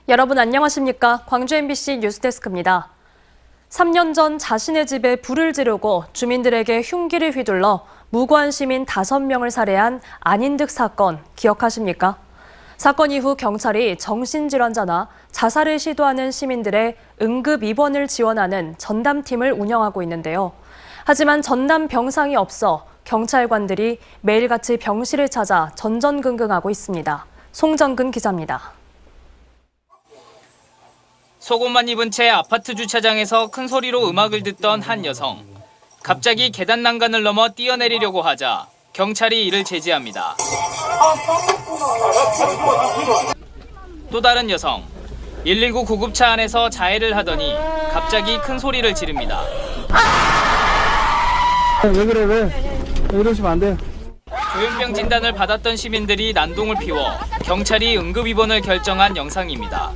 여러분 안녕하십니까? 광주 MBC 뉴스데스크입니다. 3년 전 자신의 집에 불을 지르고 주민들에게 흉기를 휘둘러 무고한 시민 5명을 살해한 안인득 사건 기억하십니까? 사건 이후 경찰이 정신질환자나 자살을 시도하는 시민들의 응급 입원을 지원하는 전담팀을 운영하고 있는데요. 하지만 전담 병상이 없어 경찰관들이 매일같이 병실을 찾아 전전긍긍하고 있습니다. 송정근 기자입니다. 속옷만 입은 채 아파트 주차장에서 큰 소리로 음악을 듣던 한 여성. 갑자기 계단 난간을 넘어 뛰어내리려고 하자 경찰이 이를 제지합니다. 또 다른 여성. 119 구급차 안에서 자해를 하더니 갑자기 큰 소리를 지릅니다. 왜 그래 왜 이러시면 안 돼. 조현병 진단을 받았던 시민들이 난동을 피워 경찰이 응급입원을 결정한 영상입니다.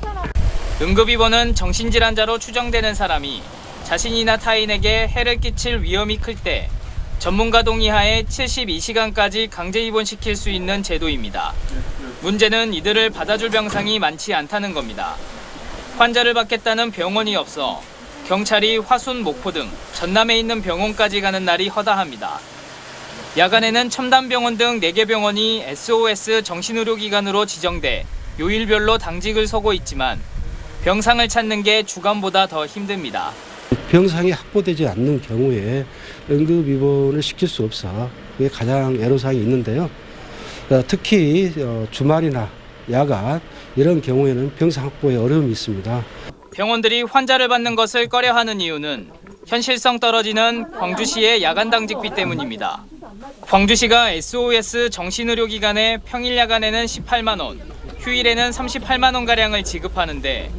응급입원은 정신질환자로 추정되는 사람이 자신이나 타인에게 해를 끼칠 위험이 클 때 전문가 동의하에 72시간까지 강제 입원시킬 수 있는 제도입니다. 문제는 이들을 받아줄 병상이 많지 않다는 겁니다. 환자를 받겠다는 병원이 없어 경찰이 화순, 목포 등 전남에 있는 병원까지 가는 날이 허다합니다. 야간에는 첨단병원 등 4개 병원이 SOS 정신의료기관으로 지정돼 요일별로 당직을 서고 있지만 병상을 찾는 게 주간보다 더 힘듭니다. 병상이 확보되지 않는 경우에 응급 입원을 시킬 수 없어. 그게 가장 애로사항이 있는데요. 특히 주말이나 야간 이런 경우에는 병상 확보에 어려움이 있습니다. 병원들이 환자를 받는 것을 꺼려하는 이유는 현실성 떨어지는 광주시의 야간 당직비 때문입니다. 광주시가 SOS 정신의료기관에 평일 야간에는 18만 원, 휴일에는 38만 원가량을 지급하는데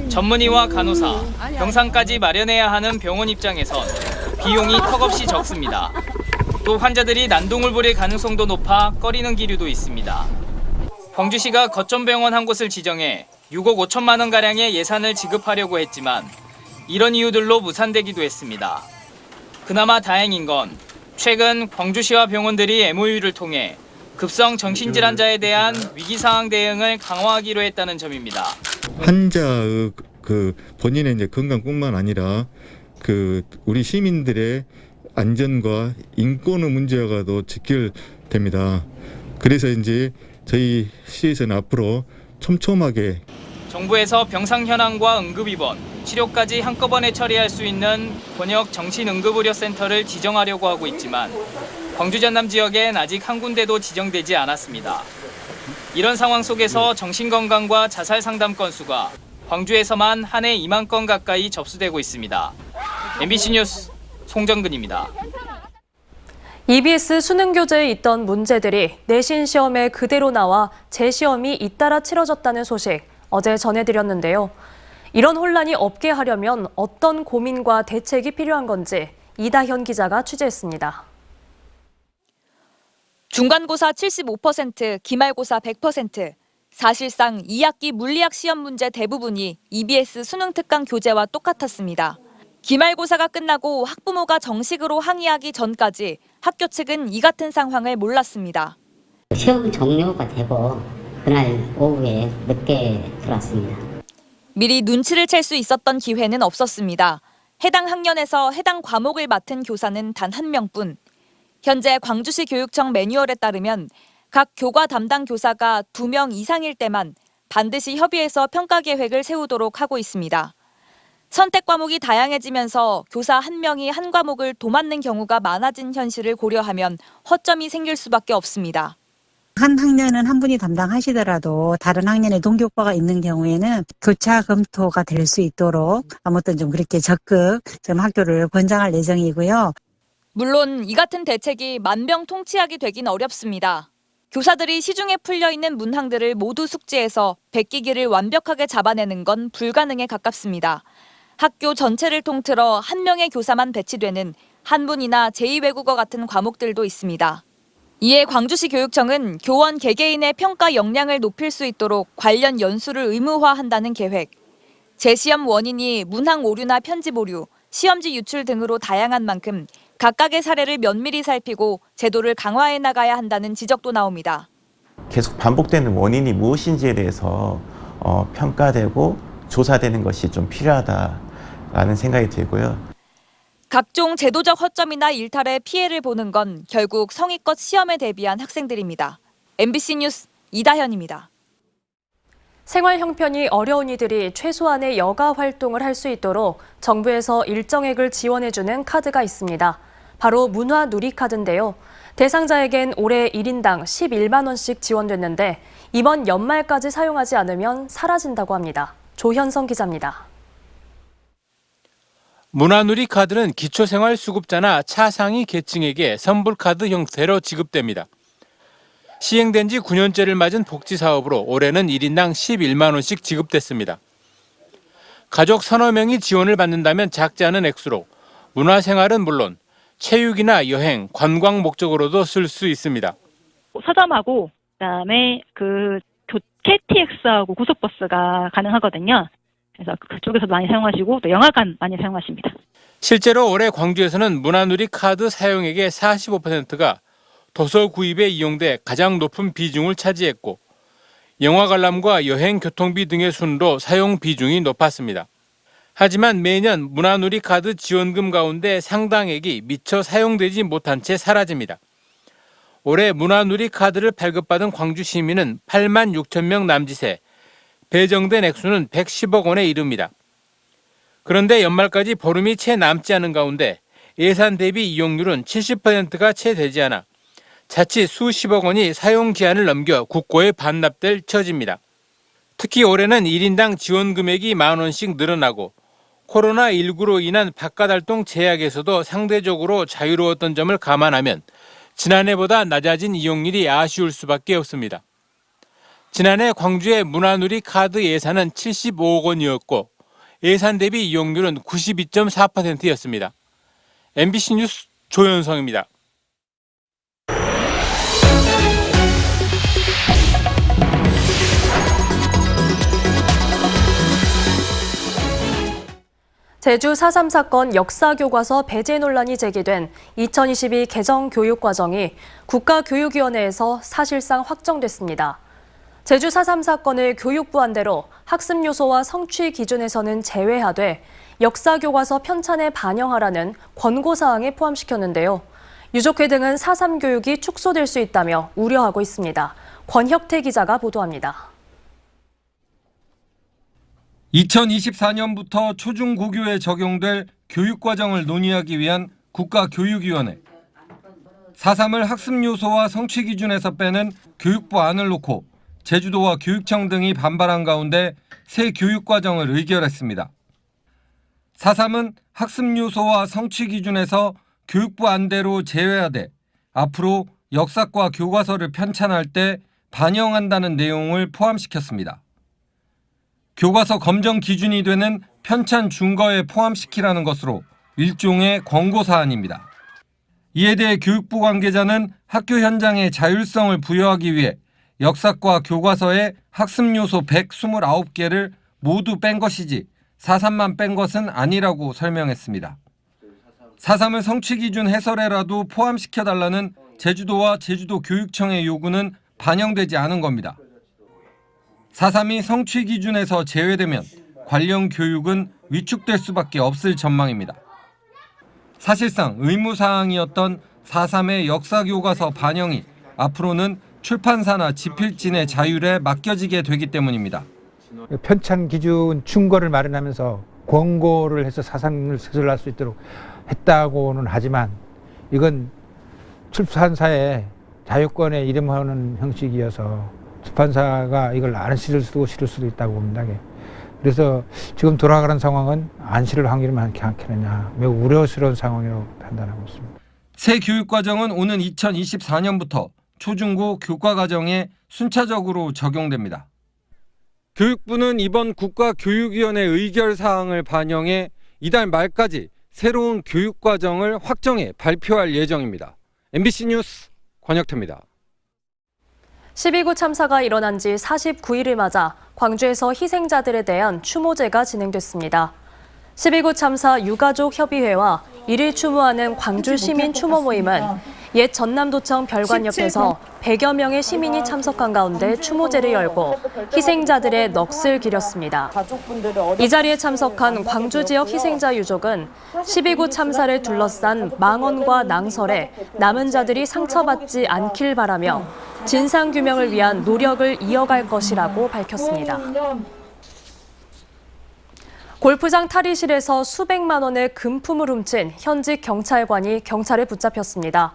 전문의와 간호사, 병상까지 마련해야 하는 병원 입장에선 비용이 턱없이 적습니다. 또 환자들이 난동을 부릴 가능성도 높아 꺼리는 기류도 있습니다. 광주시가 거점 병원 한 곳을 지정해 6억 5천만 원가량의 예산을 지급하려고 했지만 이런 이유들로 무산되기도 했습니다. 그나마 다행인 건 최근 광주시와 병원들이 MOU를 통해 급성 정신질환자에 대한 위기상황 대응을 강화하기로 했다는 점입니다. 환자의 본인의 이제 건강뿐만 아니라 우리 시민들의 안전과 인권의 문제가도 직결됩니다. 그래서 이제 저희 시에서는 앞으로 촘촘하게 정부에서 병상 현황과 응급입원, 치료까지 한꺼번에 처리할 수 있는 권역 정신응급의료센터를 지정하려고 하고 있지만 광주 전남 지역엔 아직 한 군데도 지정되지 않았습니다. 이런 상황 속에서 정신건강과 자살 상담 건수가 광주에서만 한 해 2만 건 가까이 접수되고 있습니다. MBC 뉴스 송정근입니다. EBS 수능 교재에 있던 문제들이 내신 시험에 그대로 나와 재시험이 잇따라 치러졌다는 소식 어제 전해드렸는데요. 이런 혼란이 없게 하려면 어떤 고민과 대책이 필요한 건지 이다현 기자가 취재했습니다. 중간고사 75%, 기말고사 100%. 사실상 2학기 물리학 시험 문제 대부분이 EBS 수능 특강 교재와 똑같았습니다. 기말고사가 끝나고 학부모가 정식으로 항의하기 전까지 학교 측은 이 같은 상황을 몰랐습니다. 시험 종료가 되고 그날 오후에 늦게 들어왔습니다. 미리 눈치를 챌 수 있었던 기회는 없었습니다. 해당 학년에서 해당 과목을 맡은 교사는 단 1명뿐. 현재 광주시 교육청 매뉴얼에 따르면 각 교과 담당 교사가 2명 이상일 때만 반드시 협의해서 평가 계획을 세우도록 하고 있습니다. 선택 과목이 다양해지면서 교사 1명이 한 과목을 도맡는 경우가 많아진 현실을 고려하면 허점이 생길 수밖에 없습니다. 한 학년은 한 분이 담당하시더라도 다른 학년에 동교과가 있는 경우에는 교차 검토가 될 수 있도록 아무튼 좀 그렇게 적극 좀 학교를 권장할 예정이고요. 물론 이 같은 대책이 만병통치약이 되긴 어렵습니다. 교사들이 시중에 풀려있는 문항들을 모두 숙지해서 베끼기를 완벽하게 잡아내는 건 불가능에 가깝습니다. 학교 전체를 통틀어 1명의 교사만 배치되는 한문이나 제2외국어 같은 과목들도 있습니다. 이에 광주시 교육청은 교원 개개인의 평가 역량을 높일 수 있도록 관련 연수를 의무화한다는 계획. 재시험 원인이 문항 오류나 편집 오류, 시험지 유출 등으로 다양한 만큼 각각의 사례를 면밀히 살피고 제도를 강화해 나가야 한다는 지적도 나옵니다. 계속 반복되는 원인이 무엇인지에 대해서 평가되고 조사되는 것이 좀 필요하다라는 생각이 들고요. 각종 제도적 허점이나 일탈에 피해를 보는 건 결국 성의껏 시험에 대비한 학생들입니다. MBC 뉴스 이다현입니다. 생활 형편이 어려운 이들이 최소한의 여가 활동을 할 수 있도록 정부에서 일정액을 지원해주는 카드가 있습니다. 바로 문화누리카드인데요. 대상자에겐 올해 1인당 11만 원씩 지원됐는데 이번 연말까지 사용하지 않으면 사라진다고 합니다. 조현성 기자입니다. 문화누리 카드는 기초생활수급자나 차상위 계층에게 선불카드 형태로 지급됩니다. 시행된 지 9년째를 맞은 복지사업으로 올해는 1인당 11만 원씩 지급됐습니다. 가족 서너 명이 지원을 받는다면 작지 않은 액수로 문화생활은 물론 체육이나 여행, 관광 목적으로도 쓸 수 있습니다. 서점하고 그다음에 KTX하고 고속버스가 가능하거든요. 그래서 그쪽에서도 많이 사용하시고 또 영화관 많이 사용하십니다. 실제로 올해 광주에서는 문화누리 카드 사용액의 45%가 도서 구입에 이용돼 가장 높은 비중을 차지했고 영화 관람과 여행 교통비 등의 순으로 사용 비중이 높았습니다. 하지만 매년 문화누리 카드 지원금 가운데 상당액이 미처 사용되지 못한 채 사라집니다. 올해 문화누리 카드를 발급받은 광주 시민은 8만 6천 명 남짓에 배정된 액수는 110억 원에 이릅니다. 그런데 연말까지 보름이 채 남지 않은 가운데 예산 대비 이용률은 70%가 채 되지 않아 자칫 수십억 원이 사용 기한을 넘겨 국고에 반납될 처지입니다. 특히 올해는 1인당 지원 금액이 1만 원씩 늘어나고 코로나19로 인한 바깥활동 제약에서도 상대적으로 자유로웠던 점을 감안하면 지난해보다 낮아진 이용률이 아쉬울 수밖에 없습니다. 지난해 광주의 문화누리 카드 예산은 75억 원이었고 예산 대비 이용률은 92.4%였습니다. MBC 뉴스 조현성입니다. 제주 4.3 사건 역사교과서 배제 논란이 제기된 2022 개정교육과정이 국가교육위원회에서 사실상 확정됐습니다. 제주 4.3 사건을 교육부 안대로 학습 요소와 성취 기준에서는 제외하되 역사교과서 편찬에 반영하라는 권고사항에 포함시켰는데요. 유족회 등은 4.3 교육이 축소될 수 있다며 우려하고 있습니다. 권혁태 기자가 보도합니다. 2024년부터 초중고교에 적용될 교육과정을 논의하기 위한 국가교육위원회. 4.3을 학습 요소와 성취 기준에서 빼는 교육부 안을 놓고 제주도와 교육청 등이 반발한 가운데 새 교육과정을 의결했습니다. 4.3은 학습 요소와 성취 기준에서 교육부 안대로 제외하되 앞으로 역사과 교과서를 편찬할 때 반영한다는 내용을 포함시켰습니다. 교과서 검정 기준이 되는 편찬 준거에 포함시키라는 것으로 일종의 권고사안입니다. 이에 대해 교육부 관계자는 학교 현장에 자율성을 부여하기 위해 역사과 교과서의 학습 요소 129개를 모두 뺀 것이지 4.3만 뺀 것은 아니라고 설명했습니다. 4.3을 성취 기준 해설에라도 포함시켜달라는 제주도와 제주도 교육청의 요구는 반영되지 않은 겁니다. 4.3이 성취 기준에서 제외되면 관련 교육은 위축될 수밖에 없을 전망입니다. 사실상 의무사항이었던 4.3의 역사교과서 반영이 앞으로는 출판사나 집필진의 자율에 맡겨지게 되기 때문입니다. 편찬 기준 준거를 마련하면서 권고를 해서 4.3을 해설할 수 있도록 했다고는 하지만 이건 출판사의 자유권에 이름하는 형식이어서 출판사가 이걸 안 실을 수도 있다고 봅니다. 그래서 지금 돌아가는 상황은 안 실을 확률이 많지 않겠느냐, 매우 우려스러운 상황이라고 판단하고 있습니다. 새 교육과정은 오는 2024년부터 초중고 교과과정에 순차적으로 적용됩니다. 교육부는 이번 국가교육위원회 의결 사항을 반영해 이달 말까지 새로운 교육과정을 확정해 발표할 예정입니다. MBC 뉴스 권혁태입니다. 12구 참사가 일어난 지 49일을 맞아 광주에서 희생자들에 대한 추모제가 진행됐습니다. 12구 참사 유가족 협의회와 이를 추모하는 광주 시민 추모 모임은 옛 전남도청 별관 옆에서 100여 명의 시민이 참석한 가운데 추모제를 열고 희생자들의 넋을 기렸습니다. 이 자리에 참석한 광주 지역 희생자 유족은 12구 참사를 둘러싼 망언과 낭설에 남은 자들이 상처받지 않길 바라며 진상규명을 위한 노력을 이어갈 것이라고 밝혔습니다. 골프장 탈의실에서 수백만 원의 금품을 훔친 현직 경찰관이 경찰에 붙잡혔습니다.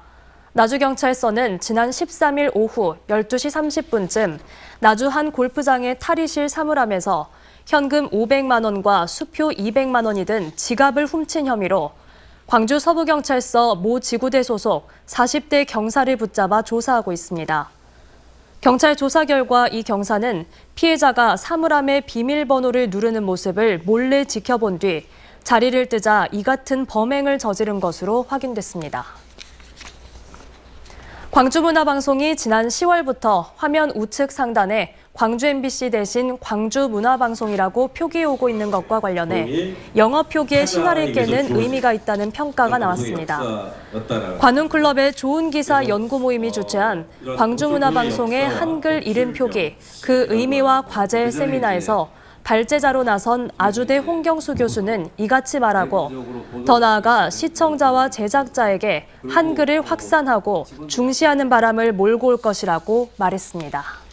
나주경찰서는 지난 13일 오후 12시 30분쯤 나주 한 골프장의 탈의실 사물함에서 현금 500만 원과 수표 200만 원이 든 지갑을 훔친 혐의로 광주 서부경찰서 모 지구대 소속 40대 경사를 붙잡아 조사하고 있습니다. 경찰 조사 결과 이 경사는 피해자가 사물함의 비밀번호를 누르는 모습을 몰래 지켜본 뒤 자리를 뜨자 이 같은 범행을 저지른 것으로 확인됐습니다. 광주문화방송이 지난 10월부터 화면 우측 상단에 광주 MBC 대신 광주문화방송이라고 표기 오고 있는 것과 관련해 영어 표기의 신화를 깨는 의미가 있다는 평가가 나왔습니다. 관훈클럽의 좋은 기사 연구 모임이 주최한 광주문화방송의 한글 이름 표기, 그 의미와 과제 세미나에서 발제자로 나선 아주대 홍경수 교수는 이같이 말하고 더 나아가 시청자와 제작자에게 한글을 확산하고 중시하는 바람을 몰고 올 것이라고 말했습니다.